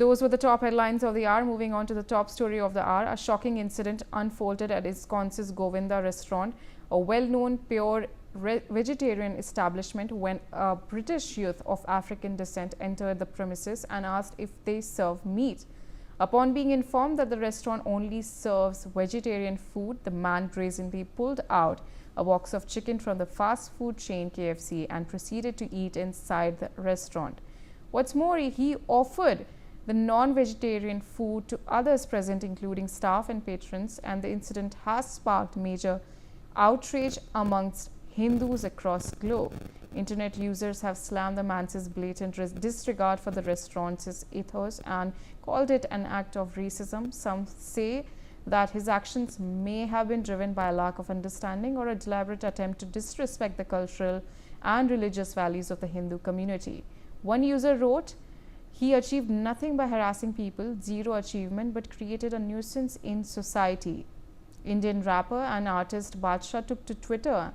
Those were the top headlines of the hour. Moving on to the top story of the hour. A shocking incident unfolded at ISKCON's Govinda restaurant, a well-known pure vegetarian establishment, when a British youth of African descent entered the premises and asked if they serve meat. Upon being informed that the restaurant only serves vegetarian food, the man brazenly pulled out a box of chicken from the fast food chain KFC and proceeded to eat inside the restaurant. What's more, he offered the non-vegetarian food to others present, including staff and patrons, and the incident has sparked major outrage amongst Hindus across the globe. Internet users have slammed the man's blatant disregard for the restaurant's ethos and called it an act of racism. Some say that his actions may have been driven by a lack of understanding or a deliberate attempt to disrespect the cultural and religious values of the Hindu community. One user wrote, "He achieved nothing by harassing people, zero achievement, but created a nuisance in society." Indian rapper and artist Badshah took to Twitter,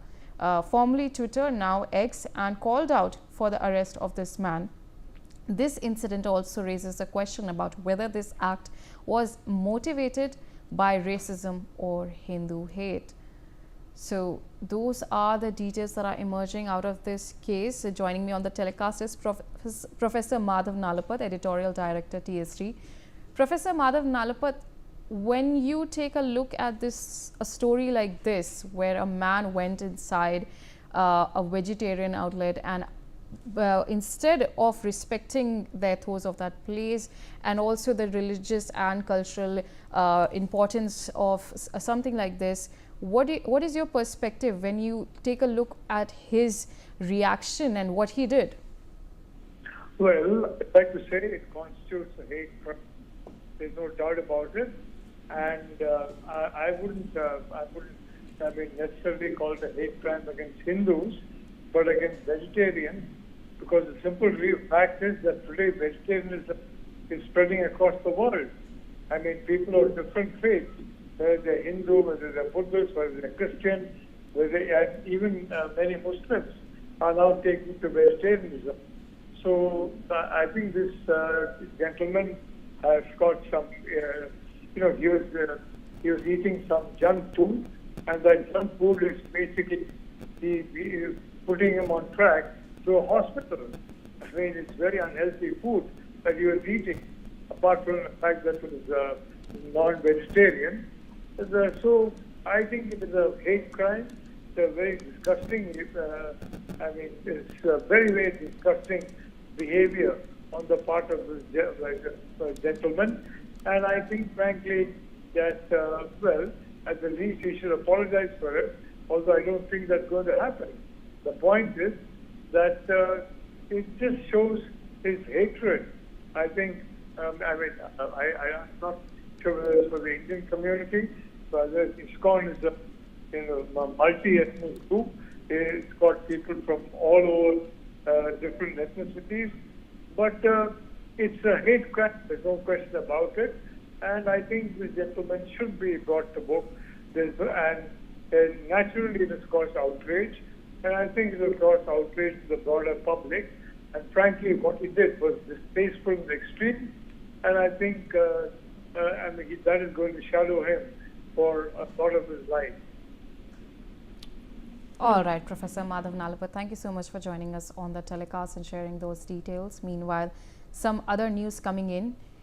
formerly Twitter, now X, and called out for the arrest of this man. This incident also raises a question about whether this act was motivated by racism or Hindu hate. So those are the details that are emerging out of this case. Joining me on the telecast is Professor Madhav Nalapat, Editorial Director, TSD. Professor Madhav Nalapat, when you take a look at a story like this, where a man went inside a vegetarian outlet and instead of respecting the ethos of that place and also the religious and cultural importance of something like this, what is your perspective when you take a look at his reaction and what he did? Well, I'd like to say it constitutes a hate crime. There's no doubt about it, and I wouldn't necessarily call it a hate crime against Hindus, but against vegetarians, because the simple real fact is that today vegetarianism is spreading across the world. I mean, people of different faiths, whether they're Hindu, whether they're Buddhist, whether they're Christian, and even many Muslims are now taking to vegetarianism. So I think this gentleman has got some, he was eating some junk food, and that junk food is basically putting him on track to a hospital. I mean, it's very unhealthy food that he was eating, apart from the fact that it was non-vegetarian. So I think it is a hate crime. It's a very disgusting, it's a very, very disgusting behavior on the part of this gentleman. And I think, frankly, that, at the least he should apologize for it, although I don't think that's going to happen. The point is that it just shows his hatred. I think, I'm not sure whether it's for the Indian community, but ISKCON is a multi-ethnic group. It's got people from all over different ethnicities. But it's a hate crime, there's no question about it. And I think the gentleman should be brought to book. And naturally it has caused outrage. And I think it has caused outrage to the broader public. And frankly, what he did was distasteful in the extreme. And I think that is going to shadow him for a lot of his life. All right, Professor Madhav Nalapat, thank you so much for joining us on the telecast and sharing those details. Meanwhile, some other news coming in.